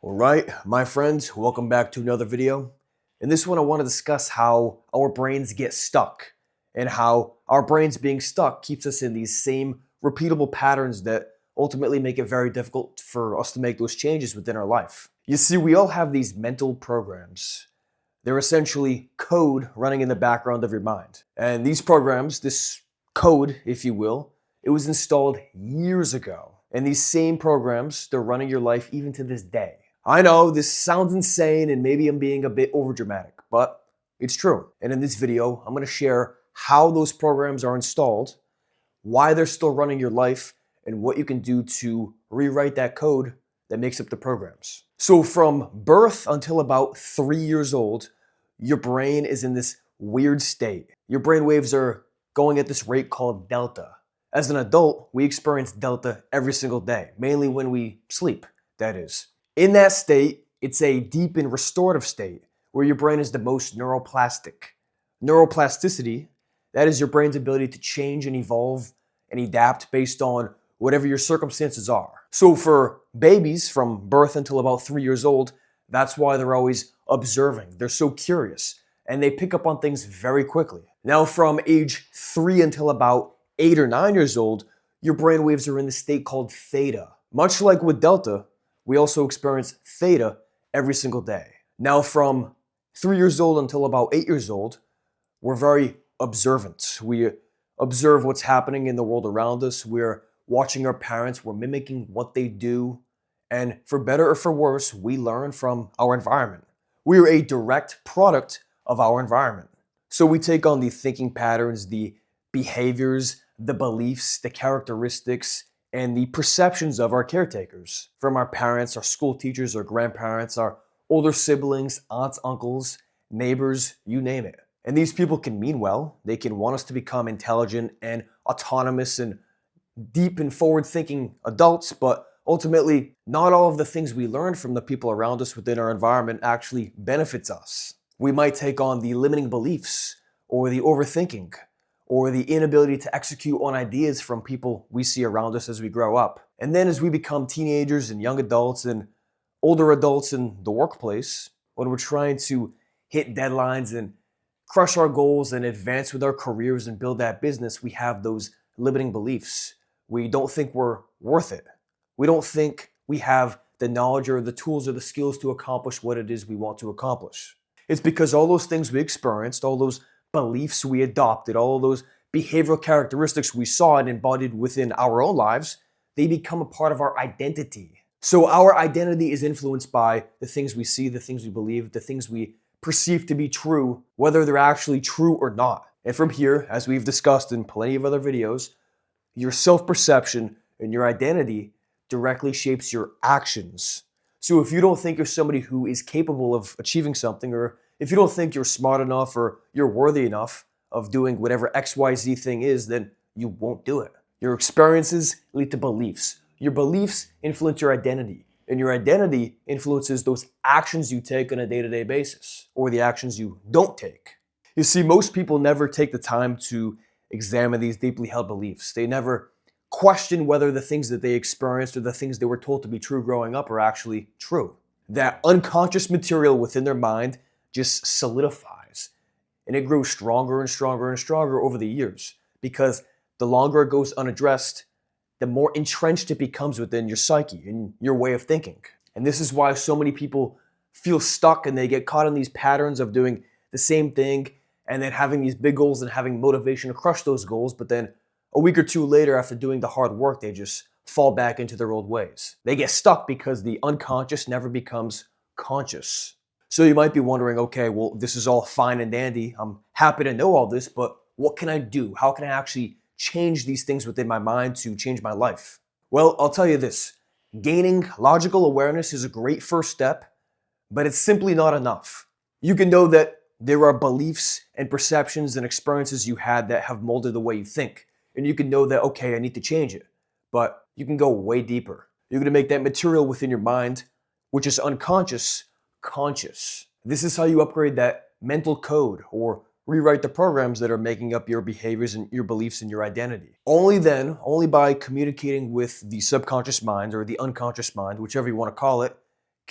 All right, my friends, welcome back to another video. In this one, I want to discuss how our brains get stuck and how our brains being stuck keeps us in these same repeatable patterns that ultimately make it very difficult for us to make those changes within our life. You see, we all have these mental programs. They're essentially code running in the background of your mind. And these programs, this code, if you will, it was installed years ago. And these same programs, they're running your life even to this day. I know this sounds insane and maybe I'm being a bit overdramatic, but it's true. And in this video, I'm going to share how those programs are installed, why they're still running your life, and what you can do to rewrite that code that makes up the programs. So from birth until about 3 years old, your brain is in this weird state. Your brain waves are going at this rate called delta. As an adult, we experience delta every single day, mainly when we sleep, that is. In that state, it's a deep and restorative state where your brain is the most neuroplastic. Neuroplasticity, that is your brain's ability to change and evolve and adapt based on whatever your circumstances are. So for babies from birth until about 3 years old, that's why they're always observing. They're so curious and they pick up on things very quickly. Now from age 3 until about 8 or 9 years old, your brain waves are in the state called theta. Much like with delta, we also experience theta every single day. Now from 3 years old until about 8 years old, we're very observant. We observe what's happening in the world around us. We're watching our parents. We're mimicking what they do. And for better or for worse, we learn from our environment. We are a direct product of our environment. So we take on the thinking patterns, the behaviors, the beliefs, the characteristics, and the perceptions of our caretakers, from our parents, our school teachers, our grandparents, our older siblings, aunts, uncles, neighbors, you name it. And these people can mean well. They can want us to become intelligent and autonomous and deep and forward-thinking adults, but ultimately, not all of the things we learn from the people around us within our environment actually benefits us. We might take on the limiting beliefs or the overthinking, or the inability to execute on ideas from people we see around us as we grow up. And then as we become teenagers and young adults and older adults in the workplace, when we're trying to hit deadlines and crush our goals and advance with our careers and build that business, we have those limiting beliefs. We don't think we're worth it. We don't think we have the knowledge or the tools or the skills to accomplish what it is we want to accomplish. It's because all those things we experienced, all those beliefs we adopted, all of those behavioral characteristics we saw and embodied within our own lives, they become a part of our identity. So our identity is influenced by the things we see, the things we believe, the things we perceive to be true, whether they're actually true or not. And from here, as we've discussed in plenty of other videos, your self-perception and your identity directly shapes your actions. So if you don't think you're somebody who is capable of achieving something, or if you don't think you're smart enough or you're worthy enough of doing whatever XYZ thing is, then you won't do it. Your experiences lead to beliefs. Your beliefs influence your identity, and your identity influences those actions you take on a day-to-day basis, or the actions you don't take. You see, most people never take the time to examine these deeply held beliefs. They never question whether the things that they experienced or the things they were told to be true growing up are actually true. That unconscious material within their mind just solidifies, and it grows stronger and stronger and stronger over the years, because the longer it goes unaddressed, the more entrenched it becomes within your psyche and your way of thinking. And this is why so many people feel stuck and they get caught in these patterns of doing the same thing and then having these big goals and having motivation to crush those goals, but then a week or two later, after doing the hard work, they just fall back into their old ways. They get stuck because the unconscious never becomes conscious. So you might be wondering, okay, well, this is all fine and dandy. I'm happy to know all this, but what can I do? How can I actually change these things within my mind to change my life? Well, I'll tell you this. Gaining logical awareness is a great first step, but it's simply not enough. You can know that there are beliefs and perceptions and experiences you had that have molded the way you think. And you can know that, okay, I need to change it. But you can go way deeper. You're going to make that material within your mind, which is unconscious, conscious. This is how you upgrade that mental code or rewrite the programs that are making up your behaviors and your beliefs and your identity. Only then, only by communicating with the subconscious mind or the unconscious mind, whichever you want to call it,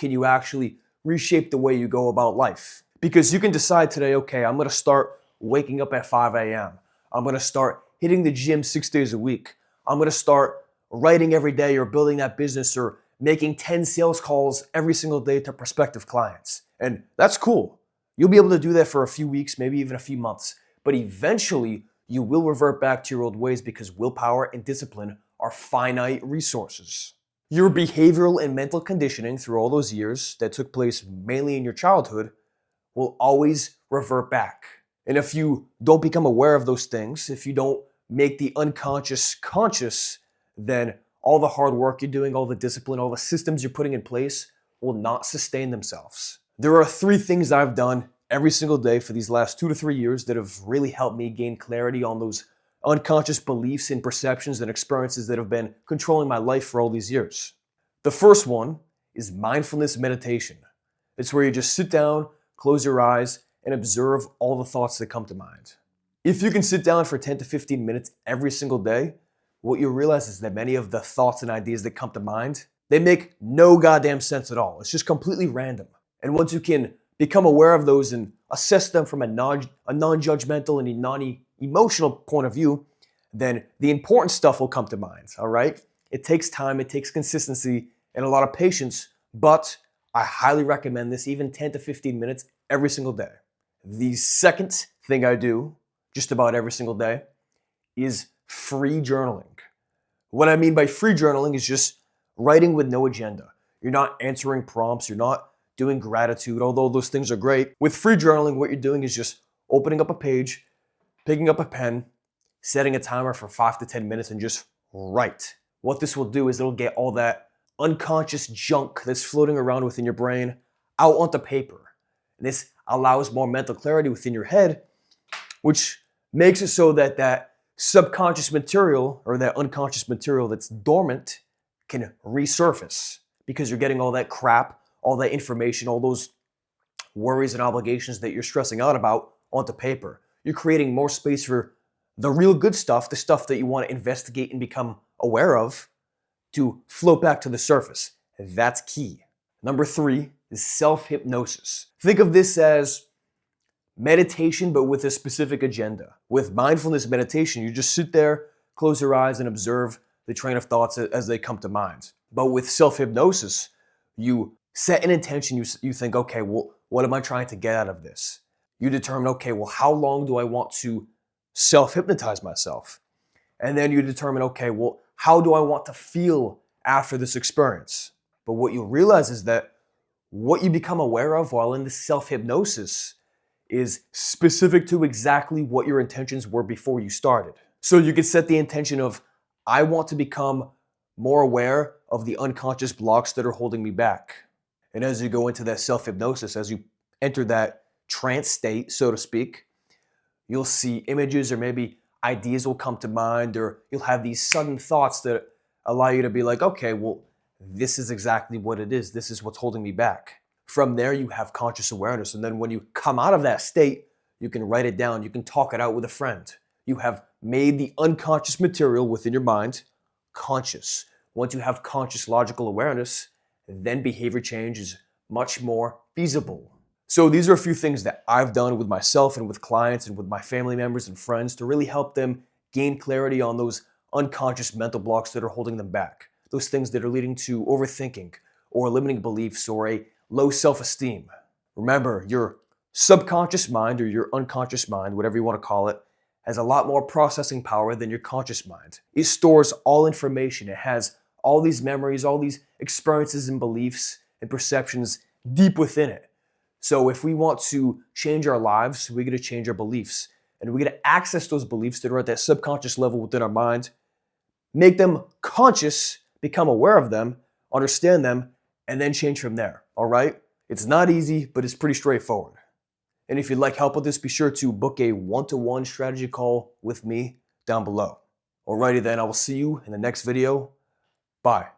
can you actually reshape the way you go about life. Because you can decide today, okay, I'm gonna start waking up at 5 a.m. I'm gonna start hitting the gym 6 days a week. I'm gonna start writing every day or building that business or making 10 sales calls every single day to prospective clients. And that's cool. You'll be able to do that for a few weeks, maybe even a few months. But eventually, you will revert back to your old ways because willpower and discipline are finite resources. Your behavioral and mental conditioning through all those years that took place mainly in your childhood will always revert back. And if you don't become aware of those things, if you don't make the unconscious conscious, then all the hard work you're doing, all the discipline, all the systems you're putting in place will not sustain themselves. There are 3 things I've done every single day for these last 2 to 3 years that have really helped me gain clarity on those unconscious beliefs and perceptions and experiences that have been controlling my life for all these years. The first one is mindfulness meditation. It's where you just sit down, close your eyes, and observe all the thoughts that come to mind. If you can sit down for 10 to 15 minutes every single day, what you realize is that many of the thoughts and ideas that come to mind, they make no goddamn sense at all. It's just completely random. And once you can become aware of those and assess them from a non-judgmental and a non-emotional point of view, then the important stuff will come to mind, all right? It takes time, it takes consistency, and a lot of patience, but I highly recommend this, even 10 to 15 minutes every single day. The second thing I do just about every single day is free journaling. What I mean by free journaling is just writing with no agenda. You're not answering prompts, you're not doing gratitude, although those things are great. With free journaling, what you're doing is just opening up a page, picking up a pen, setting a timer for 5 to 10 minutes and just write. What this will do is it'll get all that unconscious junk that's floating around within your brain out onto paper. And this allows more mental clarity within your head, which makes it so that that subconscious material or that unconscious material that's dormant can resurface because you're getting all that crap, all that information, all those worries and obligations that you're stressing out about onto paper. You're creating more space for the real good stuff, the stuff that you want to investigate and become aware of, to float back to the surface. That's key. Number 3 is self-hypnosis. Think of this as meditation, but with a specific agenda. With mindfulness meditation, you just sit there, close your eyes, and observe the train of thoughts as they come to mind. But with self-hypnosis, you set an intention. You think, okay, well, what am I trying to get out of this? You determine, okay, well, how long do I want to self-hypnotize myself? And then you determine, okay, well, how do I want to feel after this experience? But what you realize is that what you become aware of while in this self-hypnosis is specific to exactly what your intentions were before you started. So you could set the intention of, I want to become more aware of the unconscious blocks that are holding me back. And as you go into that self-hypnosis, as you enter that trance state, so to speak, you'll see images or maybe ideas will come to mind, or you'll have these sudden thoughts that allow you to be like, okay, well, this is exactly what it is. This is what's holding me back. From there, you have conscious awareness. And then when you come out of that state, you can write it down. You can talk it out with a friend. You have made the unconscious material within your mind conscious. Once you have conscious logical awareness, then behavior change is much more feasible. So these are a few things that I've done with myself and with clients and with my family members and friends to really help them gain clarity on those unconscious mental blocks that are holding them back. Those things that are leading to overthinking or limiting beliefs or a low self-esteem. Remember, your subconscious mind or your unconscious mind, whatever you want to call it, has a lot more processing power than your conscious mind. It stores all information. It has all these memories, all these experiences and beliefs and perceptions deep within it. So if we want to change our lives, we got to change our beliefs. And we got to access those beliefs that are at that subconscious level within our mind, make them conscious, become aware of them, understand them, and then change from there, all right? It's not easy, but it's pretty straightforward. And if you'd like help with this, be sure to book a one-to-one strategy call with me down below. Alrighty then, I will see you in the next video. Bye.